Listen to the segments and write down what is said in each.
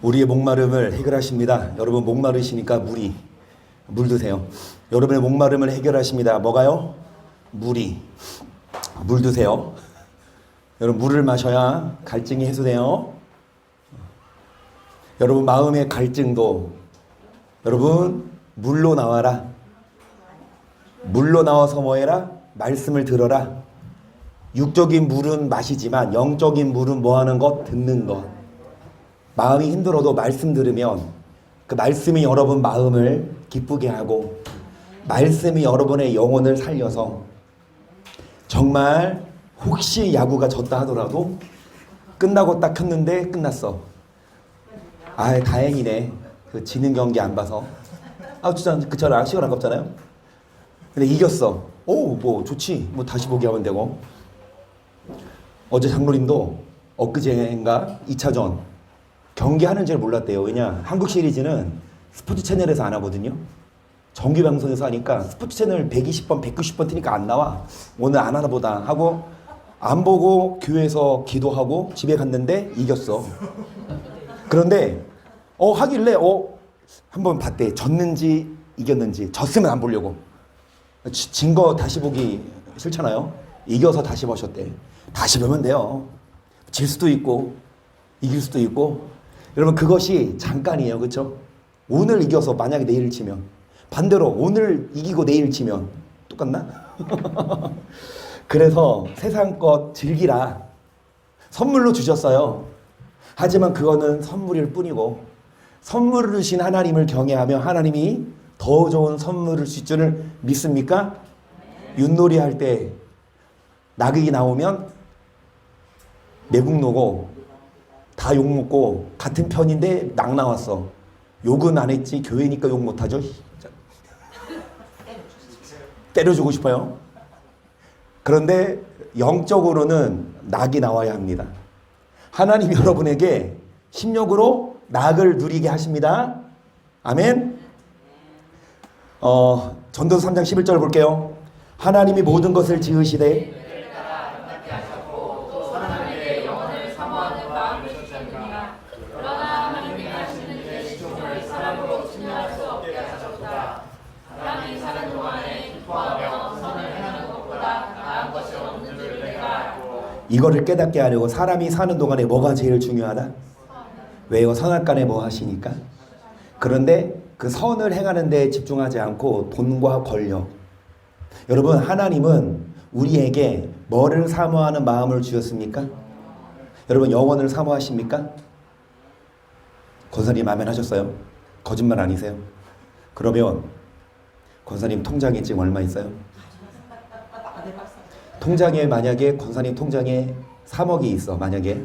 우리의 목마름을 해결하십니다. 여러분 목마르시니까 물 드세요. 여러분의 목마름을 해결하십니다. 뭐가요? 물 드세요. 여러분 물을 마셔야 갈증이 해소돼요. 여러분 마음의 갈증도 여러분 물로 나와라. 물로 나와서 뭐해라? 말씀을 들어라. 육적인 물은 마시지만 영적인 물은 뭐하는 것? 듣는 것. 마음이 힘들어도 말씀 들으면 그 말씀이 여러분 마음을 기쁘게 하고 말씀이 여러분의 영혼을 살려서 정말 혹시 야구가 졌다 하더라도 끝나고 딱 켰는데 끝났어. 아 다행이네. 그 지는 경기 안 봐서. 아 진짜 그처럼 시간 아깝잖아요. 근데 이겼어. 오 뭐 좋지. 뭐 다시 보기 하면 되고. 어제 장로님도 엊그제인가 2차전 경기 하는 줄 몰랐대요. 왜냐 한국 시리즈는 스포츠 채널에서 안 하거든요. 정규 방송에서 하니까 스포츠 채널 120번 190번 트니까 안 나와. 오늘 안 하나 보다 하고 안 보고 교회에서 기도하고 집에 갔는데 이겼어. 그런데 하길래 한번 봤대. 졌는지 이겼는지. 졌으면 안 보려고. 진 거 다시 보기 싫잖아요. 이겨서 다시 보셨대. 다시 보면 돼요. 질 수도 있고 이길 수도 있고. 여러분 그것이 잠깐이에요. 그렇죠? 오늘 이겨서 만약에 내일 치면 반대로 오늘 이기고 내일 치면 똑같나? 그래서 세상 것 즐기라. 선물로 주셨어요. 하지만 그거는 선물일 뿐이고 선물을 주신 하나님을 경외하며 하나님이 더 좋은 선물을 주실 줄을 믿습니까? 윷놀이 할 때 낙이 나오면 매국노고 다 욕먹고 같은 편인데 낙 나왔어. 욕은 안 했지 교회니까 욕 못하죠. 때려주고 싶어요. 그런데 영적으로는 낙이 나와야 합니다. 하나님 여러분에게 심령으로 낙을 누리게 하십니다. 아멘. 전도서 3장 11절 볼게요. 하나님이 모든 것을 지으시되 이거를 깨닫게 하려고 사람이 사는 동안에 뭐가 제일 중요하다? 왜요? 선악간에 뭐 하시니까? 그런데 그 선을 행하는 데 집중하지 않고 돈과 권력. 여러분 하나님은 우리에게 뭐를 사모하는 마음을 주셨습니까? 여러분 영혼을 사모하십니까? 권사님 아멘 하셨어요? 거짓말 아니세요? 그러면 권사님 통장에 지금 얼마 있어요? 통장에 만약에 권사님 통장에 3억이 있어. 만약에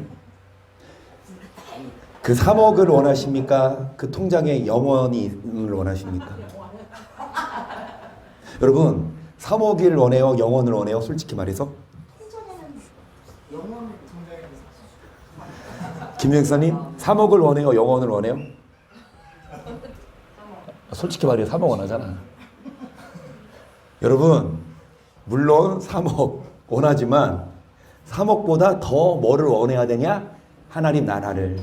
그 3억을 원하십니까? 그 통장에 영원히를 원하십니까? 여러분 3억을 원해요? 영원을 원해요? 솔직히 말해서 김영사님 3억을 원해요? 영원을 원해요? 솔직히 말해요. 3억 원하잖아. 여러분 물론 3억 원하지만 3억보다 더 뭐를 원해야 되냐? 하나님 나라를.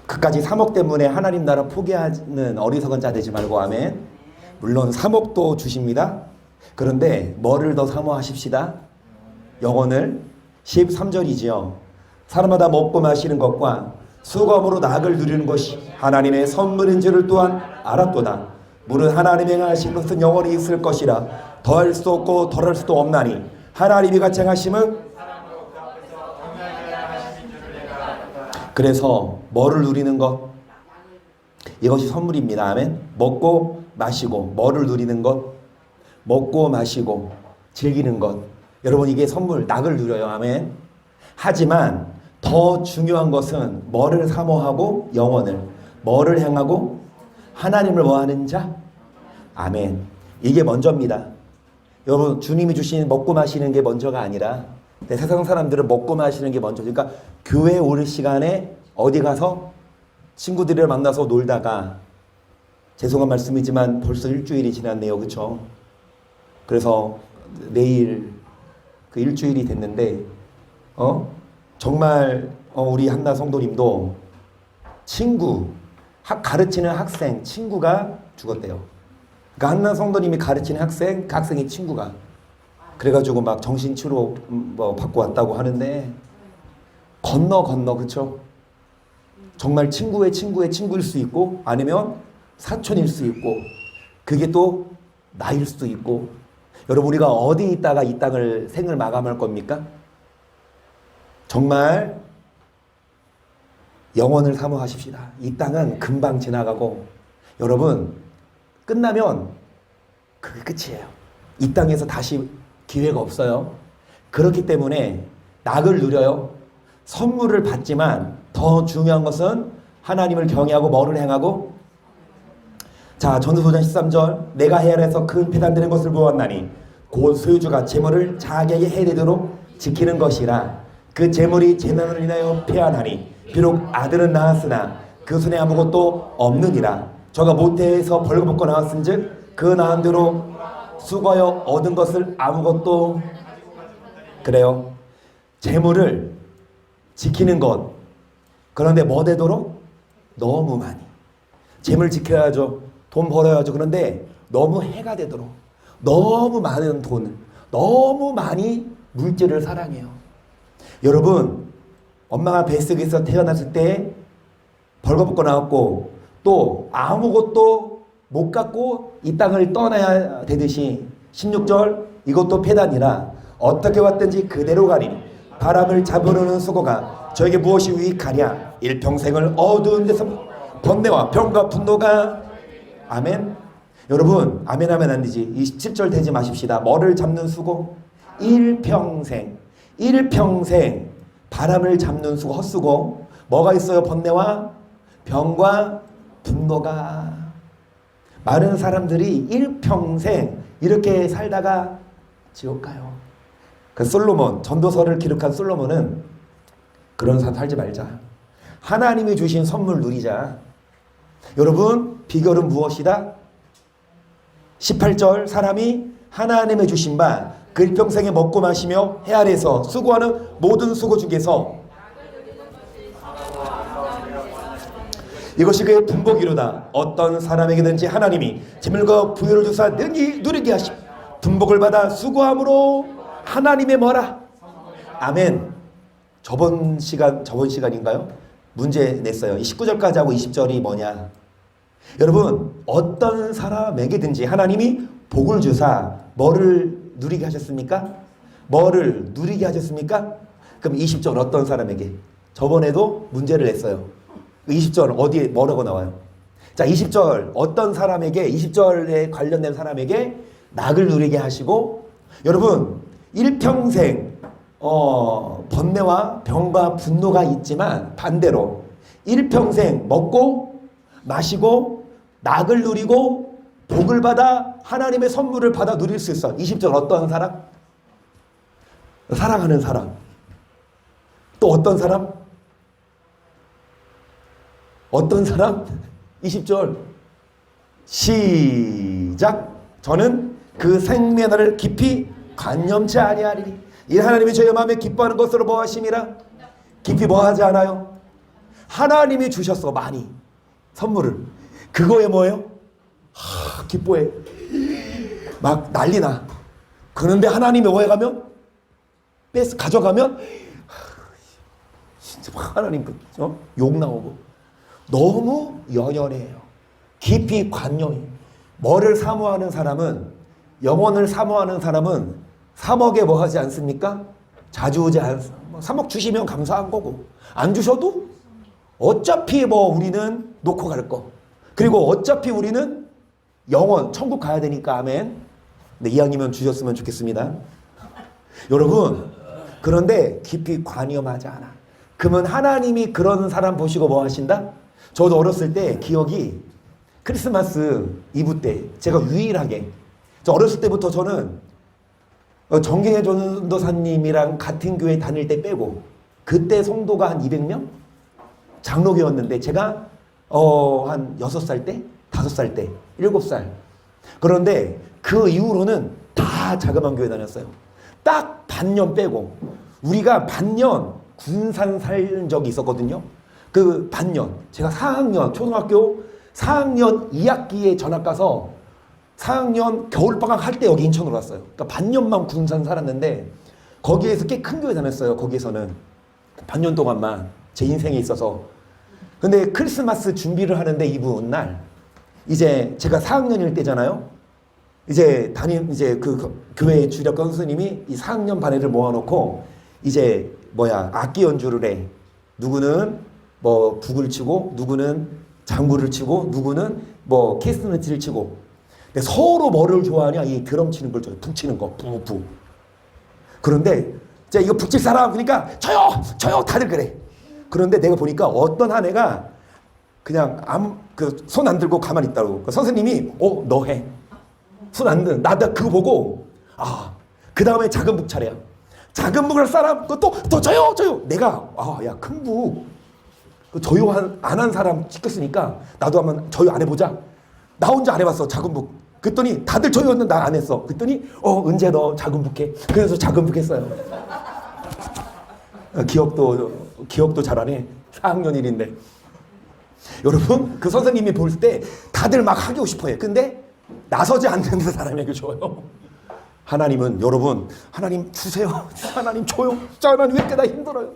그까지 3억 때문에 하나님 나라 포기하는 어리석은 자 되지 말고 아멘. 물론 3억도 주십니다. 그런데 뭐를 더 사모하십시다? 영혼을. 13절이지요. 사람마다 먹고 마시는 것과 수검으로 낙을 누리는 것이 하나님의 선물인 줄을 또한 알았도다. 물은 하나님이 행하신 것은 영원히 있을 것이라 더할 수도 없고 덜할 수도 없나니 하나님이 같이 행하심은. 그래서 뭐를 누리는 것? 이것이 선물입니다. 아멘. 먹고 마시고 뭐를 누리는 것? 먹고 마시고 즐기는 것. 여러분 이게 선물 낙을 누려요. 아멘. 하지만 더 중요한 것은 뭐를 사모하고 영혼을. 뭐를 향하고 하나님을 뭐하는 자? 아멘. 이게 먼저입니다. 여러분 주님이 주신 먹고 마시는 게 먼저가 아니라 세상 사람들은 먹고 마시는 게 먼저. 그러니까 교회 오는 시간에 어디 가서 친구들을 만나서 놀다가 죄송한 말씀이지만 벌써 일주일이 지났네요. 그렇죠? 그래서 내일 그 일주일이 됐는데 정말 우리 한나 성도님도 친구, 가르치는 학생, 친구가 죽었대요. 그러니까 한나 성도님이 가르치는 학생, 그 학생의 친구가. 그래가지고 막 정신치료 뭐 받고 왔다고 하는데, 건너, 그쵸? 정말 친구의 친구일 수 있고, 아니면 사촌일 수 있고, 그게 또 나일 수도 있고. 여러분, 우리가 어디 있다가 이 땅을 생을 마감할 겁니까? 정말 영원을 사모하십시다. 이 땅은 금방 지나가고, 여러분, 끝나면 그게 끝이에요. 이 땅에서 다시 기회가 없어요. 그렇기 때문에 낙을 누려요. 선물을 받지만 더 중요한 것은 하나님을 경외하고 뭐를 행하고. 자, 전도서전 13절, 내가 헤아려서 큰 배단되는 것을 보았나니 곧 소유주가 재물을 자기에게 해되도록 지키는 것이라. 그 재물이 재난을 인하여 패하나니 비록 아들은 낳았으나 그 손에 아무것도 없느니라. 저가 모태에서 벌거벗고 나왔은즉 그 낳은 대로 수고하여 얻은 것을 아무것도. 그래요. 재물을 지키는 것. 그런데 뭐 되도록? 너무 많이. 재물 지켜야죠. 돈 벌어야죠. 그런데 너무 해가 되도록. 너무 많은 돈, 너무 많이 물질을 사랑해요. 여러분, 엄마가 뱃속에서 태어났을 때 벌거벗고 나왔고, 또 아무것도 못 갖고 이 땅을 떠나야 되듯이 16절, 이것도 패단이라 어떻게 왔든지 그대로 가리니 바람을 잡으려는 수고가 저에게 무엇이 유익하랴. 일평생을 어두운 데서 번뇌와 병과 분노가. 아멘. 여러분, 아멘 하면 안 되지. 27절 되지 마십시다. 뭐를 잡는 수고? 일평생 바람을 잡는 수고, 헛수고. 뭐가 있어요? 번뇌와 병과 분노가. 많은 사람들이 일평생 이렇게 살다가 지옥 가요. 그 솔로몬, 전도서를 기록한 솔로몬은 그런 삶 살지 말자. 하나님이 주신 선물 누리자. 여러분, 비결은 무엇이다? 18절, 사람이 하나님의 주신 바 그 일평생에 먹고 마시며 해 아래에서 수고하는 모든 수고 중에서 이것이 그의 분복이로다. 어떤 사람에게든지 하나님이 재물과 부유를 주사 능히 누리게 하심 분복을 받아 수고함으로 하나님의 뭐라? 아멘. 저번 시간인가요? 문제 냈어요. 19절까지 하고 20절이 뭐냐? 여러분, 어떤 사람에게든지 하나님이 복을 주사 뭐를 누리게 하셨습니까? 뭐를 누리게 하셨습니까? 그럼 20절 어떤 사람에게? 저번에도 문제를 냈어요. 20절 어디에 뭐라고 나와요? 자, 20절 어떤 사람에게, 20절에 관련된 사람에게 낙을 누리게 하시고, 여러분, 일평생 번뇌와 병과 분노가 있지만 반대로 일평생 먹고 마시고 낙을 누리고 복을 받아 하나님의 선물을 받아 누릴 수 있어. 20절 어떤 사람? 사랑하는 사람. 또 어떤 사람? 어떤 사람? 20절 시작. 저는 그 생명을 깊이 관념치 아니하리니 이 하나님이 저희 마음에 기뻐하는 것으로 뭐 하심이라? 깊이 뭐 하지 않아요? 하나님이 주셨어. 많이 선물을. 그거에 뭐예요? 기뻐해. 막 난리나. 그런데 하나님이 뭐 해가면? 가져가면 진짜 하나님 욕 나오고. 너무 연연해요. 깊이 관념이. 뭐를 사모하는 사람은, 영혼을 사모하는 사람은 3억에 뭐 하지 않습니까? 자주 오지 않습니다. 3억 주시면 감사한 거고, 안 주셔도 어차피 뭐 우리는 놓고 갈 거. 그리고 어차피 우리는 영원 천국 가야 되니까. 아멘. 네, 이왕이면 주셨으면 좋겠습니다. 여러분, 그런데 깊이 관여하지 않아. 그러면 하나님이 그런 사람 보시고 뭐 하신다? 저도 어렸을 때 기억이, 크리스마스 이브 때 제가 유일하게, 저 어렸을 때부터 저는 정경혜 전도사님이랑 같은 교회 다닐 때 빼고 그때 성도가 한 200명? 장로교였는데 제가 한 6살 때, 5살 때, 7살. 그런데 그 이후로는 다 자그마한 교회 다녔어요. 딱 반년 빼고. 우리가 반년 군산 살 적이 있었거든요. 그 반년, 제가 4학년, 초등학교 4학년 2학기에 전학 가서 4학년 겨울방학 할 때 여기 인천으로 왔어요. 그러니까 반년만 군산 살았는데 거기에서 꽤 큰 교회 다녔어요. 거기에서는 반년 동안만 제 인생에 있어서. 근데 크리스마스 준비를 하는데 이분 날 이제 제가 4학년일 때잖아요. 이제 이제 그 교회 주력권 선생님이 이 4학년 반 애를 모아놓고 이제 악기 연주를 해. 누구는 뭐 북을 치고 누구는 장구를 치고 누구는 뭐 캐스너티를 치고. 근데 서로 뭐를 좋아하냐? 이 드럼 치는 걸 좋아해. 북 치는 거. 북. 그런데 자 이거 북 칠 사람 그러니까 저요 다들 그래. 그런데 내가 보니까 어떤 한 애가 그냥 손 안 들고 가만히 있다고. 그 선생님이 너 해. 손 안 든. 나 그거 보고 그 다음에 작은 북 차례야. 작은 북을 할 사람 또 저요. 내가 야 큰 북. 저요 안 한 사람 시켰으니까 나도 한번 저요 안 해보자. 나 혼자 안 해봤어 작은 북. 그랬더니 다들 저요였는데 나 안 했어. 그랬더니 은재 너 작은 북 해. 그래서 작은 북 했어요. 기억도 잘하네. 4학년 일인데. 여러분 그 선생님이 볼 때 다들 막 하고 싶어해. 근데 나서지 않는 사람에게 줘요. 하나님은 여러분 하나님 주세요. 하나님 줘요. 하나님 왜 이렇게 나 힘들어요.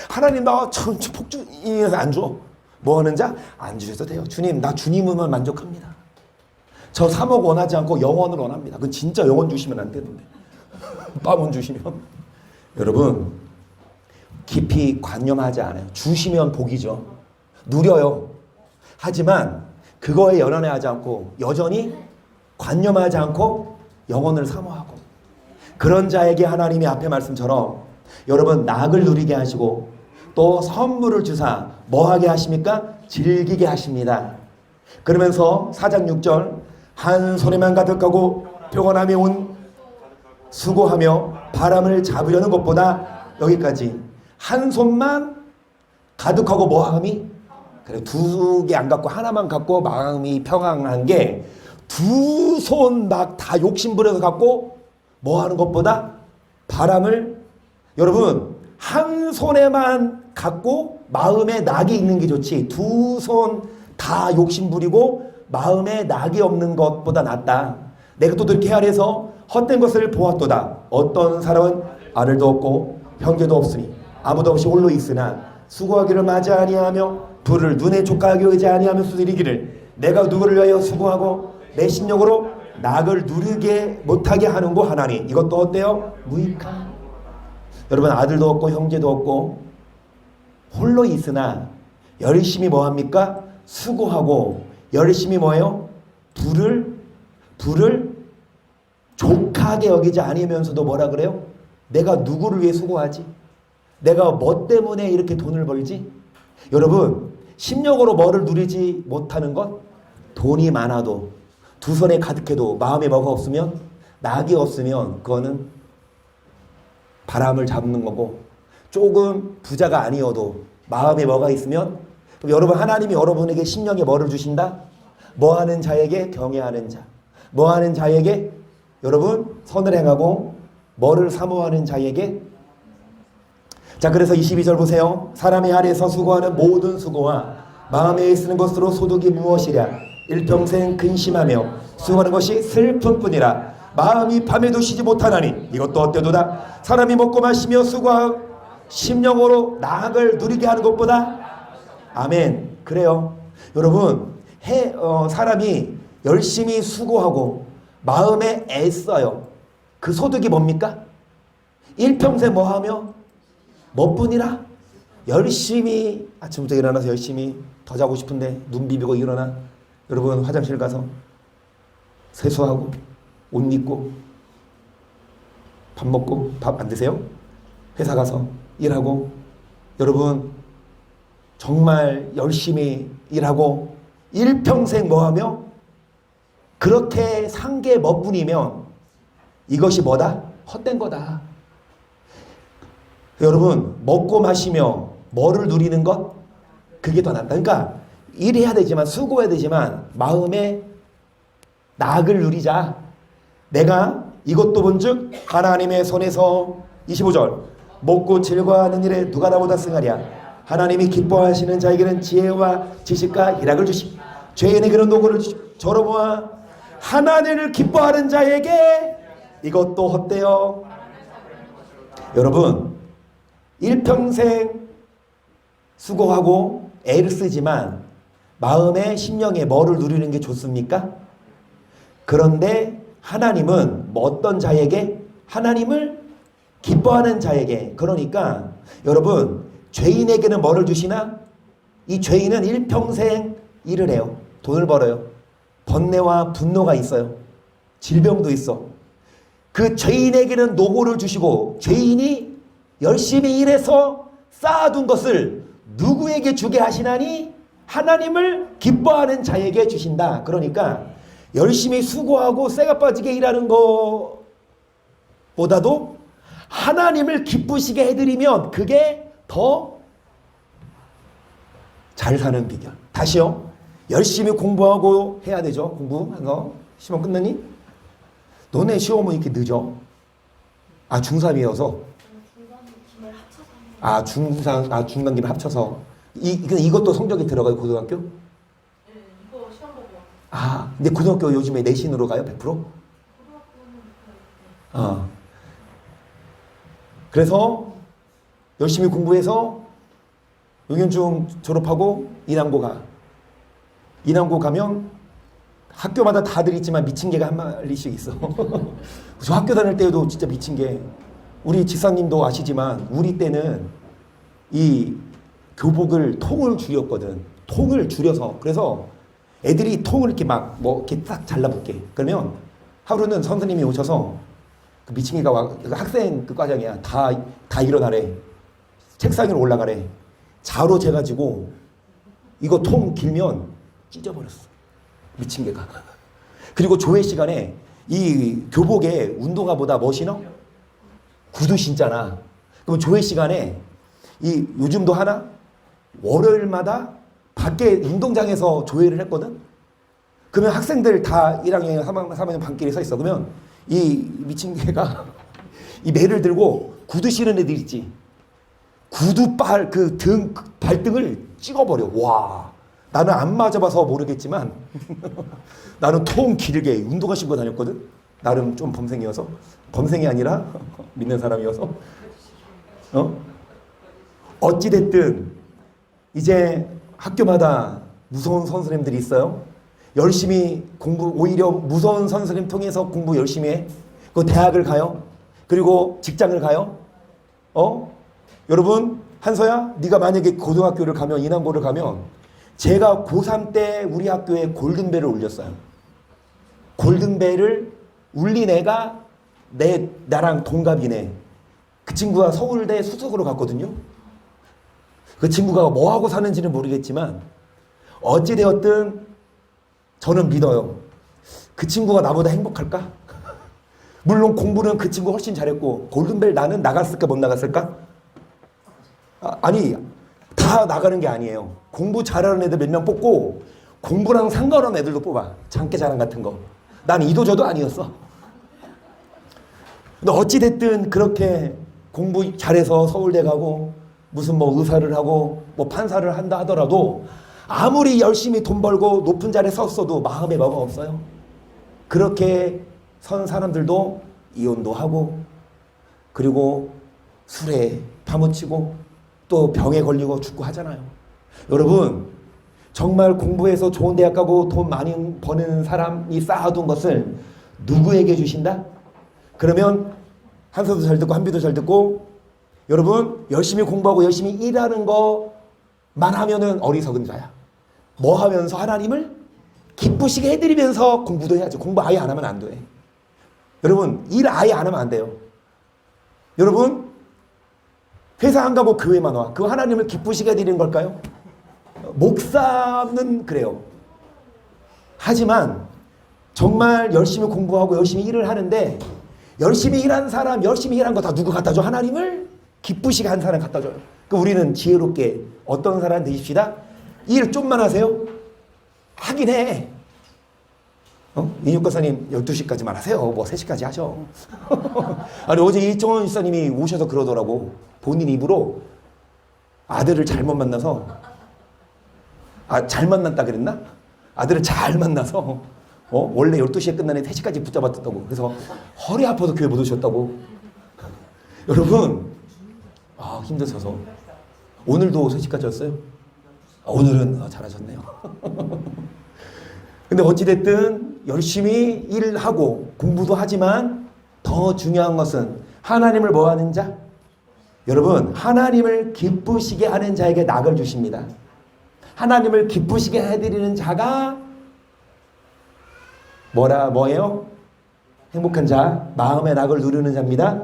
하나님 나 폭주 안 줘. 뭐 하는 자? 안 주셔도 돼요. 주님 나 주님만 만족합니다. 저 3억 원하지 않고 영원을 원합니다. 그건 진짜 영원 주시면 안 되는데. 빵원 주시면. 여러분 깊이 관념하지 않아요. 주시면 복이죠. 누려요. 하지만 그거에 연연하지 않고 여전히 관념하지 않고 영혼을 사모하고 그런 자에게 하나님이 앞에 말씀처럼 여러분 낙을 누리게 하시고 또 선물을 주사 뭐하게 하십니까? 즐기게 하십니다. 그러면서 4장 6절 한 손에만 가득하고 평안함이 온 수고하며 바람을 잡으려는 것보다 여기까지 한 손만 가득하고 뭐함이 그래 두 개 안 갖고 하나만 갖고 마음이 평안한 게 두 손 막 다 욕심부려서 갖고 뭐 하는 것보다 바람을 여러분 한 손에만 갖고 마음에 낙이 있는 게 좋지 두 손 다 욕심부리고 마음에 낙이 없는 것보다 낫다. 내가 또 그렇게 아래서 헛된 것을 보았도다. 어떤 사람은 아들도 없고 형제도 없으니 아무도 없이 홀로 있으나 수고하기를 마지 아니하며 불을 눈에 족하게 의지 아니하면서 이르기를 내가 누구를 위하여 수고하고 내 심령으로 낙을 누리게 못하게 하는고 하나니 이것도 어때요? 무익한. 여러분 아들도 없고 형제도 없고 홀로 있으나 열심히 뭐합니까? 수고하고 열심히 뭐예요? 불을 족하게 여기지 아니면서도 뭐라 그래요? 내가 누구를 위해 수고하지? 내가 뭐 때문에 이렇게 돈을 벌지? 여러분 심령으로 뭐를 누리지 못하는 것? 돈이 많아도 두 손에 가득해도 마음에 뭐가 없으면 낙이 없으면 그거는 바람을 잡는 거고 조금 부자가 아니어도 마음에 뭐가 있으면 그럼 여러분 하나님이 여러분에게 심령에 뭐를 주신다? 뭐하는 자에게 경외하는 자 뭐하는 자에게 여러분 선을 행하고 뭐를 사모하는 자에게 자 그래서 22절 보세요. 사람의 아래서 수고하는 모든 수고와 마음에 쓰는 것으로 소득이 무엇이랴 일평생 근심하며 수고하는 것이 슬픔뿐이라 마음이 밤에도 쉬지 못하나니 이것도 어때도다 사람이 먹고 마시며 수고하고 심령으로 낙을 누리게 하는 것보다 아멘. 그래요. 여러분 사람이 열심히 수고하고 마음에 애써요. 그 소득이 뭡니까? 일평생 뭐하며 뭐뿐이라 열심히 아침부터 일어나서 열심히 더 자고 싶은데 눈 비비고 일어나 여러분 화장실 가서 세수하고 옷 입고 밥 먹고 밥 안 드세요? 회사 가서 일하고 여러분 정말 열심히 일하고 일평생 뭐하며 그렇게 산 게 뭐뿐이면 이것이 뭐다? 헛된 거다. 여러분 먹고 마시며 뭐를 누리는 것? 그게 더 낫다. 그러니까 일해야 되지만 수고해야 되지만 마음에 낙을 누리자. 내가 이것도 본즉 하나님의 손에서 25절 먹고 즐거워하는 일에 누가 나보다 승하랴. 하나님이 기뻐하시는 자에게는 지혜와 지식과 희락을 주시고 죄인에게는 노고를 주시고 저러보아 하나님을 기뻐하는 자에게 이것도 헛되어. 여러분 일평생 수고하고 애를 쓰지만 마음에 심령에 뭐를 누리는 게 좋습니까? 그런데 하나님은 뭐 어떤 자에게? 하나님을 기뻐하는 자에게. 그러니까 여러분 죄인에게는 뭐를 주시나? 이 죄인은 일평생 일을 해요. 돈을 벌어요. 번뇌와 분노가 있어요. 질병도 있어. 그 죄인에게는 노고를 주시고 죄인이 열심히 일해서 쌓아둔 것을 누구에게 주게 하시나니? 하나님을 기뻐하는 자에게 주신다. 그러니까 열심히 수고하고 쇠가 빠지게 일하는 것보다도 하나님을 기쁘시게 해드리면 그게 더 잘 사는 비결. 다시요. 열심히 공부하고 해야 되죠. 공부해서 시험 끝났니? 너네 시험은 이렇게 늦어? 아 중3이어서? 아 중간 기말 합쳐서 이것도 성적이 들어가요 고등학교? 네, 이거 시험 보고. 아 근데 고등학교 요즘에 내신으로 가요 100%? 고등학교는 그래서 열심히 공부해서 용현중 졸업하고 인왕고 가. 인왕고 가면 학교마다 다들 있지만 미친 개가 한 마리씩 있어. 저 학교 다닐 때도 진짜 미친 개. 우리 집사님도 아시지만 우리 때는 이 교복을 통을 줄였거든. 통을 줄여서. 그래서 애들이 통을 이렇게 막 뭐 이렇게 딱 잘라붙게. 그러면 하루는 선생님이 오셔서 그 미친 개가 와, 그 학생 그 과장이야. 다 일어나래. 책상 위로 올라가래. 자로 재가지고 이거 통 길면 찢어버렸어. 미친 개가. 그리고 조회 시간에 이 교복에 운동화보다 뭐 신어? 구두 신잖아. 그럼 조회 시간에 이 요즘도 하나? 월요일마다 밖에 운동장에서 조회를 했거든? 그러면 학생들 다 1학년, 3학년 반끼리 서 있어. 그러면 이 미친 개가 이 매를 들고 구두 신은 애들 있지. 구두 발등을 찍어버려. 와. 나는 안 맞아봐서 모르겠지만 나는 통 길게 운동화 신고 다녔거든. 나름 좀 범생이어서. 범생이 아니라 믿는 사람이어서. 어찌됐든 이제 학교마다 무서운 선생님들이 있어요. 열심히 공부, 오히려 무서운 선생님 통해서 공부 열심히 해. 그 대학을 가요. 그리고 직장을 가요. 여러분 한서야 네가 만약에 고등학교를 가면 인왕고를 가면 제가 고3 때 우리 학교에 골든벨을 울렸어요. 골든벨을 울린 애가 나랑 동갑이네. 그 친구가 서울대 수석으로 갔거든요. 그 친구가 뭐하고 사는지는 모르겠지만 어찌되었든 저는 믿어요. 그 친구가 나보다 행복할까? 물론 공부는 그 친구가 훨씬 잘했고 골든벨 나는 나갔을까 못 나갔을까? 아니 다 나가는 게 아니에요. 공부 잘하는 애들 몇 명 뽑고 공부랑 상관없는 애들도 뽑아. 장기자랑 같은 거. 난 이도저도 아니었어. 근데 어찌됐든 그렇게 공부 잘해서 서울대 가고 무슨 뭐 의사를 하고 뭐 판사를 한다 하더라도 아무리 열심히 돈 벌고 높은 자리에 섰어도 마음에 뭐가 없어요. 그렇게 선 사람들도 이혼도 하고 그리고 술에 파묻히고 또 병에 걸리고 죽고 하잖아요. 여러분 정말 공부해서 좋은 대학 가고 돈 많이 버는 사람이 쌓아둔 것을 누구에게 주신다? 그러면 한서도 잘 듣고 한비도 잘 듣고 여러분 열심히 공부하고 열심히 일하는 것만 하면은 어리석은 자야. 뭐 하면서 하나님을 기쁘시게 해드리면서 공부도 해야지. 공부 아예 안 하면 안 돼. 여러분 일 아예 안 하면 안 돼요. 여러분 회사 안 가고 교회만 와. 그거 하나님을 기쁘시게 해드리는 걸까요? 목사는 그래요. 하지만 정말 열심히 공부하고 열심히 일을 하는데 열심히 일한 사람, 열심히 일한 거 다 누구 갖다 줘? 하나님을 기쁘시게 한 사람 갖다 줘요. 그 우리는 지혜롭게 어떤 사람 되십시다. 일 좀만 하세요. 하긴 해. 인육 권사님 12시까지만 하세요. 뭐 3시까지 하셔. 아니 어제 이정원 집사님이 오셔서 그러더라고. 본인 입으로 아들을 잘못 만나서 잘 만났다 그랬나? 아들을 잘 만나서 원래 12시에 끝나는 3시까지 붙잡았다고. 그래서 허리 아파서 교회 못 오셨다고. 여러분 힘드셔서 오늘도 3시까지 왔어요? 오늘은 잘하셨네요. 근데 어찌됐든 열심히 일하고 공부도 하지만 더 중요한 것은 하나님을 뭐 하는 자? 여러분 하나님을 기쁘시게 하는 자에게 낙을 주십니다. 하나님을 기쁘시게 해드리는 자가 뭐예요? 행복한 자, 마음의 낙을 누리는 자입니다.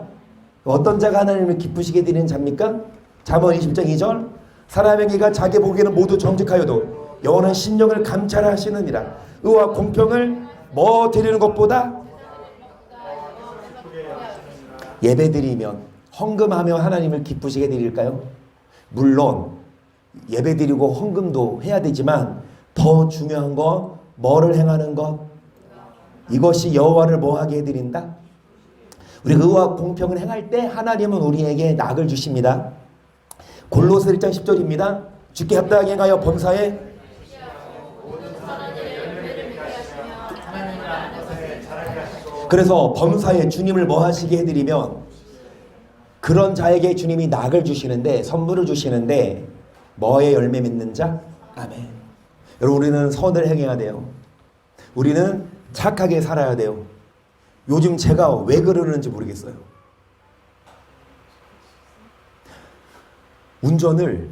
어떤 자가 하나님을 기쁘시게 해드리는 자입니까? 잠언 20장 2절 사람에게가 자기 보기에는 모두 정직하여도 여호와는 심령을 감찰하시느니라. 의와 공평을 뭐 드리는 것보다 예배드리면 헌금하며 하나님을 기쁘시게 드릴까요? 물론 예배드리고 헌금도 해야 되지만 더 중요한 건 뭐를 행하는 것? 이것이 여호와를 뭐하게 해드린다? 우리가 의와 공평을 행할 때 하나님은 우리에게 낙을 주십니다. 골로새 1장 10절입니다. 주께 합당하게 행하여 범사에 그래서 범사에 주님을 뭐 하시게 해드리면 그런 자에게 주님이 낙을 주시는데 선물을 주시는데 뭐에 열매 맺는 자? 아멘. 여러분 우리는 선을 행해야 돼요. 우리는 착하게 살아야 돼요. 요즘 제가 왜 그러는지 모르겠어요. 운전을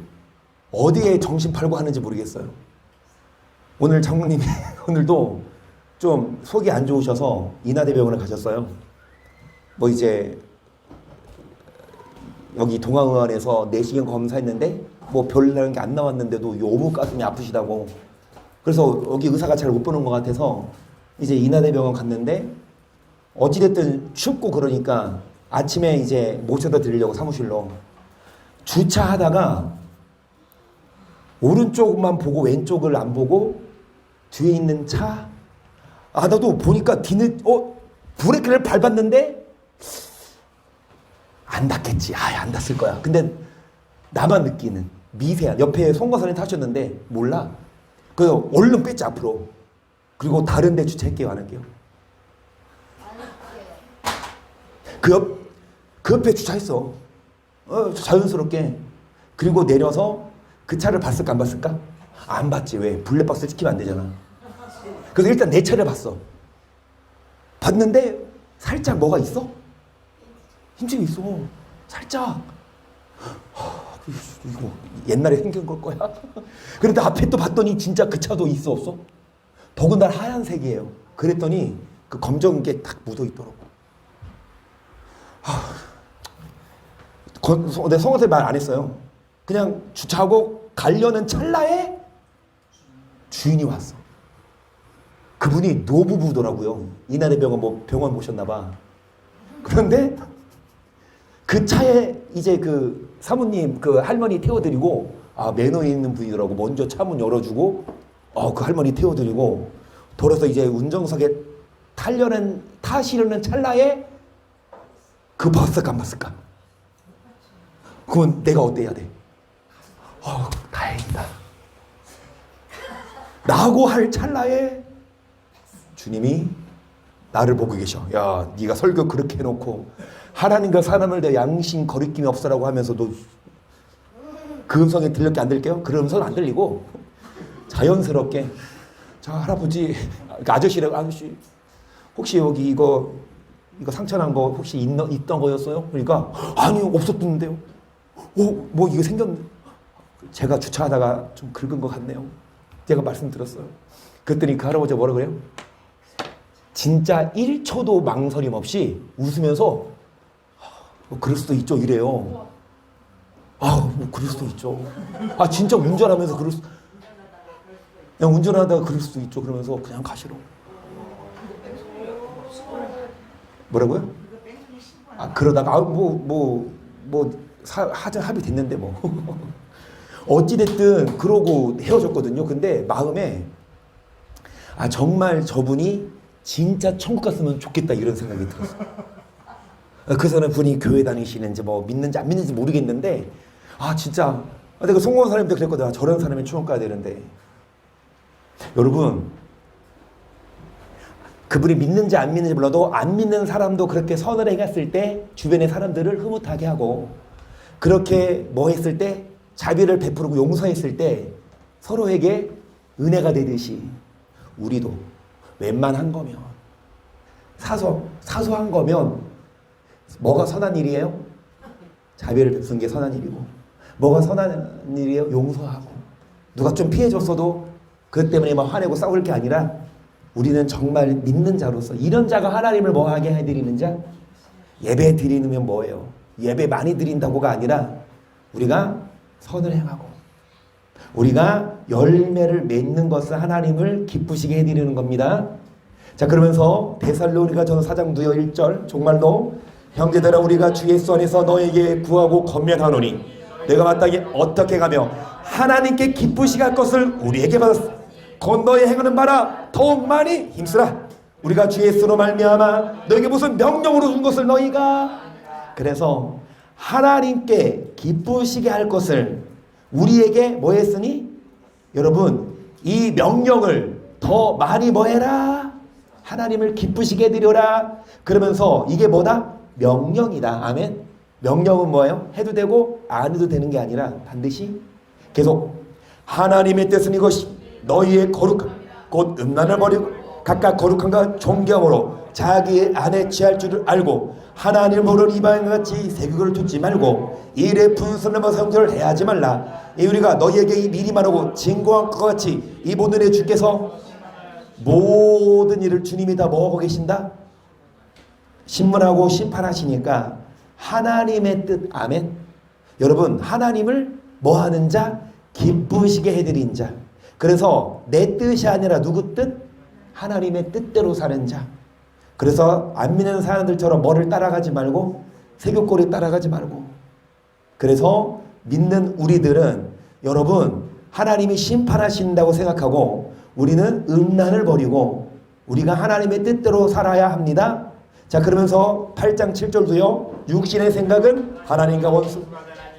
어디에 정신 팔고 하는지 모르겠어요. 오늘 장모님이 오늘도 좀 속이 안 좋으셔서 인하대병원을 가셨어요. 뭐 이제 여기 동아의원에서 내시경 검사했는데 뭐 별다른 게 안 나왔는데도 너무 가슴이 아프시다고. 그래서 여기 의사가 잘 못 보는 것 같아서 이제 인하대병원 갔는데 어찌됐든 춥고 그러니까 아침에 이제 모셔다 드리려고 사무실로 주차하다가 오른쪽만 보고 왼쪽을 안 보고 뒤에 있는 차 나도 보니까 뒤는 브레이크를 밟았는데 안 닿겠지. 안 닿았을 거야. 근데 나만 느끼는 미세한 옆에 송과선이 타셨는데 몰라. 그래서 얼른 뺐지 앞으로. 그리고 다른 데 주차할게요 안 할게요? 그 옆에 주차했어. 자연스럽게. 그리고 내려서 그 차를 봤을까 안 봤을까? 안 봤지. 왜? 블랙박스 찍히면 안 되잖아. 그래서 일단 내 차를 봤어. 봤는데 살짝 뭐가 있어? 힘증이 있어. 살짝. 이거 옛날에 생긴 걸 거야? 그런데 앞에 또 봤더니 진짜 그 차도 있어 없어? 더군다나 하얀색이에요. 그랬더니 그 검정 게 딱 묻어 있더라고. 내 성원쌤 말 안 했어요. 그냥 주차하고 가려는 찰나에 주인이 왔어. 그분이 노부부더라고요. 이나대병원 뭐 병원 모셨나 봐. 그런데 그 차에 이제 그 사모님 그 할머니 태워드리고 매너 있는 분이더라고. 먼저 차문 열어주고 그 할머니 태워드리고 돌아서 이제 운전석에 타시려는 찰나에 그 봤을까 안 봤을까? 그건 내가 어때야 돼? 다행이다. 라고 할 찰나에 주님이 나를 보고 계셔. 야, 네가 설교 그렇게 해놓고 하나님과 사람을 내 양심 거리낌이 없어라고 하면서도 그 음성이 들렸게 안 들릴게요? 그 음성은 안 들리고 자연스럽게 자 할아버지 아저씨라고 아저씨 혹시 여기 이거 상처난 거 혹시 있던 거였어요? 그러니까 아니요 없었던데요. 뭐 이거 생겼는데 제가 주차하다가 좀 긁은 것 같네요. 제가 말씀드렸어요. 그랬더니 그 할아버지가 뭐라 그래요? 진짜 1초도 망설임 없이 웃으면서 그럴 수도 있죠 이래요. 뭐 그럴 수도 있죠. 진짜 운전하면서 그냥 운전하다가 그럴 수도 있죠. 그러면서 그냥 가시러. 뭐라고요? 그러다가 합의 됐는데 뭐 어찌됐든 그러고 헤어졌거든요. 근데 마음에 정말 저분이 진짜 천국 갔으면 좋겠다 이런 생각이 들었어요. 그 사람 분이 교회 다니시는지 뭐 믿는지 안 믿는지 모르겠는데 진짜 근데 그 송원 사람도 그랬거든. 저런 사람이 추억 가야 되는데. 여러분, 그분이 믿는지 안 믿는지 몰라도 안 믿는 사람도 그렇게 선을 행했을 때 주변의 사람들을 흐뭇하게 하고, 그렇게 뭐 했을 때 자비를 베푸고 용서했을 때 서로에게 은혜가 되듯이 우리도 웬만한 거면 사소한 거면 뭐가 선한 일이에요? 자비를 베푸는 게 선한 일이고, 뭐가 선한 일이에요? 용서하고. 누가 좀 피해줬어도 그것 때문에 막 화내고 싸울 게 아니라 우리는 정말 믿는 자로서, 이런 자가 하나님을 뭐하게 해드리는 자? 예배 드리면 뭐예요? 예배 많이 드린다고가 아니라 우리가 선을 행하고 우리가 열매를 맺는 것을 하나님을 기쁘시게 해드리는 겁니다. 자, 그러면서 데살로니가 전서 4장 1절, 정말로 형제들아 우리가 주 예수 안에서 너에게 구하고 권면하노니 내가 마땅히 어떻게 가며 하나님께 기쁘시게 할 것을 우리에게 받았어. 곧 너의 행하는 바라 더욱 많이 힘쓰라. 우리가 주 예수로 말미암아 너에게 무슨 명령으로 준 것을 너희가. 그래서 하나님께 기쁘시게 할 것을 우리에게 뭐 했으니? 여러분, 이 명령을 더 많이 뭐 해라? 하나님을 기쁘시게 해드려라. 그러면서 이게 뭐다? 명령이다. 아멘. 명령은 뭐예요? 해도 되고 안 해도 되는 게 아니라 반드시 계속 하나님의 뜻은 이것이 너희의 거룩함 곧 음란을 버리고 각각 거룩함과 존경으로 자기 안에 취할 줄을 알고 하나님을 모르는 이방인과 같이 세극을 두지 말고 일에 분선을 벗어 형제를 해하지 말라. 이 우리가 너희에게 이 미리 말하고 증거한 것과 같이 이 모든 일 주께서 모든 일을 주님이 다 뭐하고 계신다? 신문하고 심판하시니까 하나님의 뜻. 아멘. 여러분, 하나님을 뭐하는 자? 기쁘시게 해드린 자. 그래서 내 뜻이 아니라 누구 뜻? 하나님의 뜻대로 사는 자. 그래서 안 믿는 사람들처럼 뭐를 따라가지 말고 세교골이 따라가지 말고. 그래서 믿는 우리들은 여러분 하나님이 심판하신다고 생각하고 우리는 음란을 버리고 우리가 하나님의 뜻대로 살아야 합니다. 자, 그러면서 8장 7절도요. 육신의 생각은 하나님과 원수.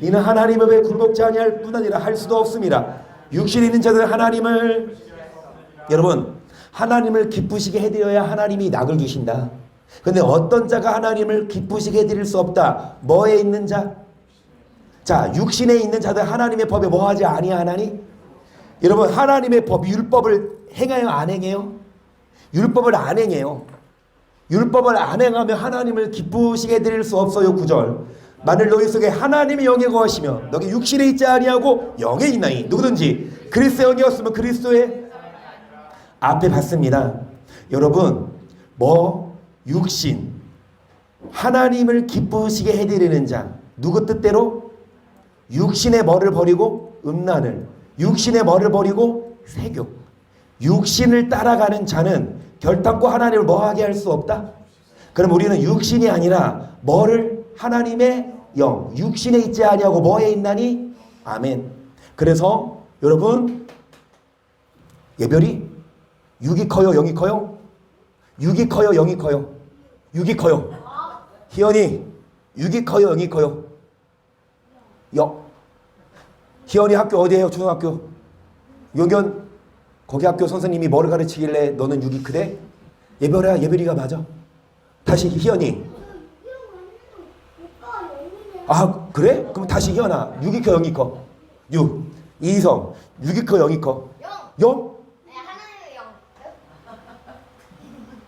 이는 하나님의 왜 굴복지 아니할 뿐 아니라 할 수도 없습니다. 육신에 있는 자들은 하나님을, 여러분 하나님을 기쁘시게 해드려야 하나님이 낙을 주신다. 근데 어떤 자가 하나님을 기쁘시게 해드릴 수 없다. 뭐에 있는 자? 자, 육신에 있는 자들 하나님의 법에 뭐하지 아니하나니? 여러분 하나님의 법, 율법을 행해요 안 행해요? 율법을 안 행해요. 율법을 안 행하면 하나님을 기쁘시게 해드릴 수 없어요. 9절. 만일 너희 속에 하나님의 영이 거하시며 너희 육신에 있지 아니하고 영에 있나니 누구든지 그리스도의 영이었으면 그리스도의 앞에 봤습니다. 여러분 육신 하나님을 기쁘시게 해드리는 자 누구 뜻대로? 육신의 뭐를 버리고 음란을, 육신의 뭐를 버리고 세교. 육신을 따라가는 자는 결단코 하나님을 뭐하게 할 수 없다. 그럼 우리는 육신이 아니라 뭐를? 하나님의 영, 육신에 있지 아니하고 뭐에 있나니? 아멘. 그래서 여러분 예별이 육이 커요 영이 커요? 육이 커요 영이 커요? 육이 커요. 희연이 육이 커요 영이 커요? 희연이 학교 어디에요? 초등학교? 용견 거기 학교 선생님이 뭐를 가르치길래 너는 육이 크대? 예별이야. 예별이가 맞아. 다시 희연이. 아 그래? 그럼 다시 희연아. 육이 커 영이 커? 육. 이희성 육이 커 영이 커? 영? 네, 하나님의 영.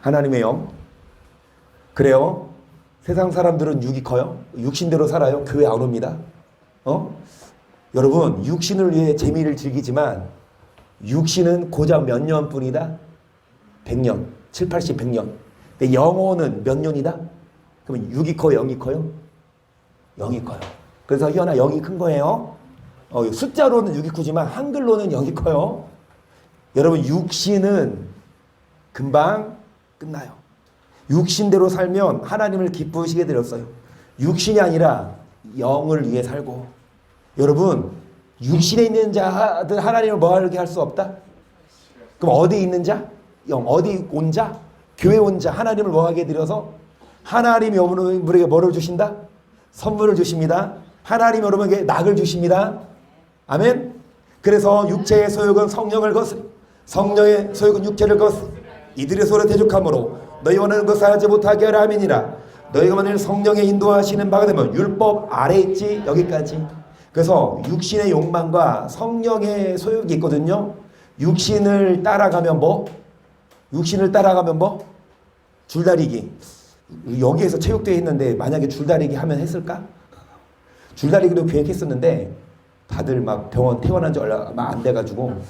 하나님의 영. 그래요. 세상 사람들은 육이 커요. 육신대로 살아요. 교회 안 옵니다. 여러분 육신을 위해 재미를 즐기지만 육신은 고작 몇 년뿐이다? 100년, 7, 80, 100년. 근데 영혼은 몇 년이다? 그러면 6이 커요, 0이 커요? 0이 커요. 그래서 희연아 0이 큰 거예요. 숫자로는 6이 크지만 한글로는 0이 커요. 여러분 육신은 금방 끝나요. 육신대로 살면 하나님을 기쁘시게 드렸어요. 육신이 아니라 영을 위해 살고. 여러분 육신에 있는 자들 하나님을 뭐하게 할 수 없다? 그럼 어디 있는 자? 영. 어디 온 자? 교회 온 자 하나님을 뭐하게 드려서 하나님이 여러분에게 뭐를 주신다? 선물을 주십니다. 하나님이 여러분에게 낙을 주십니다. 아멘. 그래서 육체의 소욕은 성령을 거스리 성령의 소욕은 육체를 거스리 이들의 소로 대적하므로 너희 원하는 것을 하지 못하게 하라 하미니라. 너희가 만일 성령의 인도하시는 바가 되면 율법 아래 있지. 여기까지. 그래서 육신의 욕망과 성령의 소욕이 있거든요. 육신을 따라가면 뭐? 육신을 따라가면 뭐? 줄다리기. 여기에서 체육대회 했는데 만약에 줄다리기 하면 했을까? 줄다리기도 계획했었는데 다들 막 병원 퇴원한 지 얼마 안 돼가지고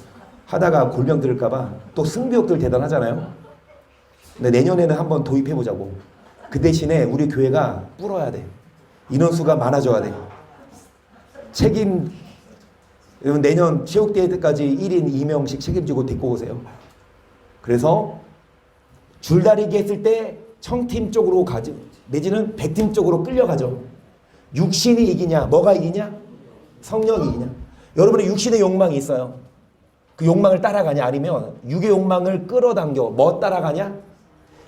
하다가 골병 들을까봐 또 승부욕들 대단하잖아요. 근데 내년에는 한번 도입해보자고. 그 대신에 우리 교회가 불어야 돼. 인원수가 많아져야 돼. 여러분 내년 체육대회 때까지 1인 2명씩 책임지고 데리고 오세요. 그래서 줄다리기 했을 때 청팀 쪽으로 가지 내지는 100팀 쪽으로 끌려가죠. 육신이 이기냐 뭐가 이기냐 성령이 이기냐. 여러분의 육신의 욕망이 있어요. 그 욕망을 따라가냐 아니면 육의 욕망을 끌어당겨 뭐 따라가냐.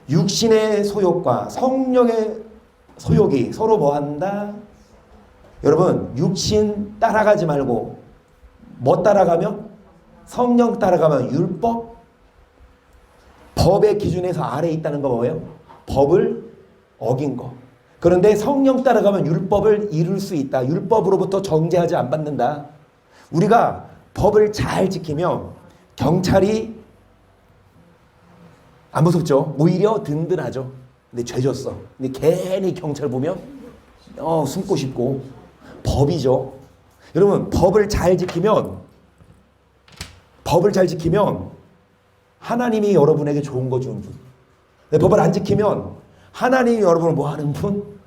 육신의 소욕과 성령의 소욕이 서로 뭐한다. 여러분 육신 따라가지 말고 뭐 따라가면 성령 따라가면 율법 법의 기준에서 아래에 있다는 거 뭐예요? 법을 어긴 거. 그런데 성령 따라가면 율법을 이룰 수 있다. 율법으로부터 정죄하지 안 받는다. 우리가 법을 잘 지키면 경찰이 안 무섭죠. 오히려 든든하죠. 근데 죄졌어. 근데 괜히 경찰 보면 숨고 싶고. 법이죠. 여러분 법을 잘 지키면 하나님이 여러분에게 좋은 거 주는 분. 근데 법을 안 지키면 하나님이 여러분을 뭐 하는 분?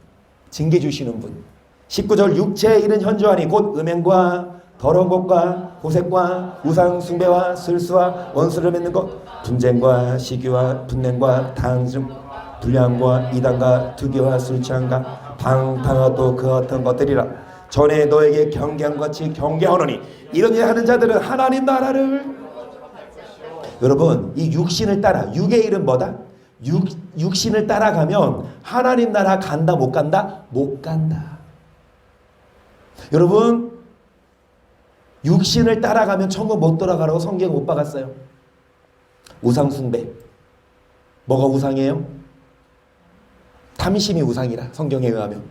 징계 주시는 분. 19절 육체에 이른 현저하니 곧 음행과 더러운 것과 호색과 우상 숭배와 술수와 원수를 맺는 것 분쟁과 시기와 분냄과 당심 불량과 이단과 투기와 술 취함과 방탕하고 또 그 같은 것들이라. 전에 너에게 경계한 것 같이 경계하노니 이런 일 하는 자들은 하나님 나라를. 여러분 이 육신을 따라 육의 일은 뭐다? 육신을 따라가면 하나님 나라 간다 못 간다? 못 간다. 여러분 육신을 따라가면 천국 못 돌아가라고 성경 못 박았어요. 우상 숭배. 뭐가 우상이에요? 탐심이 우상이라 성경에 의하면.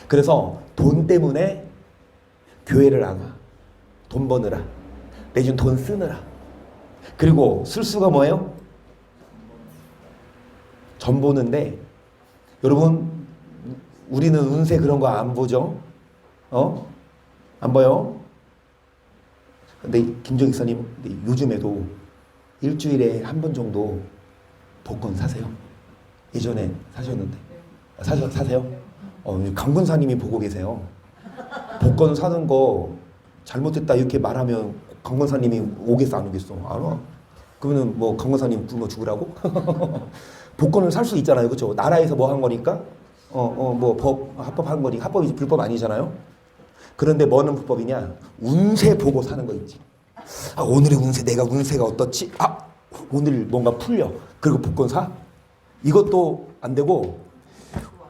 그래서 돈 때문에 교회를 안 와. 돈 버느라. 내준 돈 쓰느라. 그리고 술수가 뭐예요? 전 보는데 여러분 우리는 운세 그런 거 안 보죠? 안 봐요? 근데 김정희 목사님 요즘에도 일주일에 한 번 정도 복권 사세요? 예전에 사셨는데 사세요? 강근사님이 보고 계세요. 복권 사는 거 잘못했다 이렇게 말하면 강근사님이 오겠어 안 오겠어? 안 와. 그러면 뭐 강근사님 굶어 죽으라고? 복권을 살 수 있잖아요, 그렇죠? 나라에서 뭐 한 거니까 뭐 법 합법한 거니 합법이지 불법 아니잖아요. 그런데 뭐는 불법이냐? 운세 보고 사는 거 있지. 오늘의 운세 내가 운세가 어떻지? 오늘 뭔가 풀려. 그리고 복권 사? 이것도 안 되고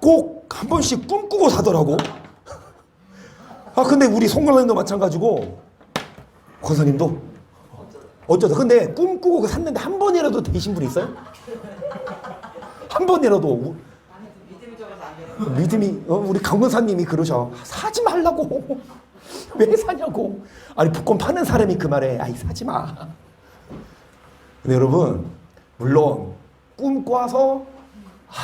꼭 한 번씩 꿈꾸고 사더라고. 근데 우리 송강님도 마찬가지고 권사님도 어쩌다. 근데 꿈꾸고 샀는데 한 번이라도 되신 분 있어요? 한 번이라도. 믿음이 우리 강근사님이 그러셔. 사지 말라고. 왜 사냐고. 아니 복권 파는 사람이 그 말에 사지 마. 근데 여러분 물론 꿈꿔서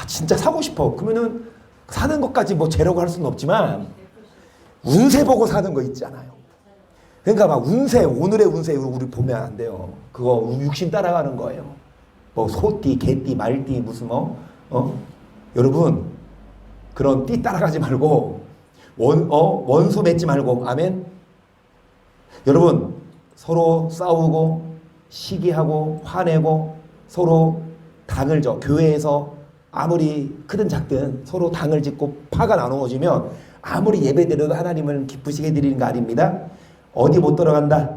진짜 사고 싶어. 그러면은 사는 것까지 뭐 죄라고 할 수는 없지만 운세 보고 사는 거 있잖아요. 그러니까 막 운세 오늘의 운세 우리 보면 안 돼요. 그거 육신 따라가는 거예요. 뭐 소띠, 개띠, 말띠 무슨 여러분 그런 띠 따라가지 말고 원수 맺지 말고. 아멘. 여러분 서로 싸우고 시기하고 화내고 서로 당을 져. 교회에서 아무리 크든 작든 서로 당을 짓고 파가 나누어지면 아무리 예배드려도 하나님을 기쁘시게 드리는 거 아닙니다. 어디 못 들어간다.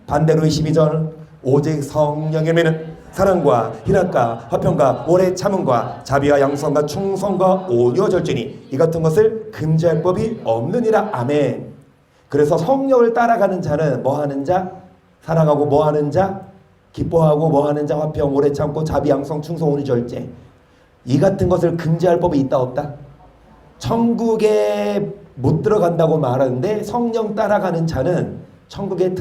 반대로 22절 오직 성령의 매는 사랑과 희락과 화평과 오래 참음과 자비와 양성과 충성과 온유와 절제니 이 같은 것을 금지할 법이 없느니라. 아멘. 그래서 성령을 따라가는 자는 뭐하는 자? 사랑하고 뭐하는 자? 기뻐하고 뭐하는 자? 화평, 오래 참고, 자비, 양성, 충성, 온유, 절제. 이 같은 것을 금지할 법이 있다 없다? 천국에 못 들어간다고 말하는데 성령 따라가는 자는 천국에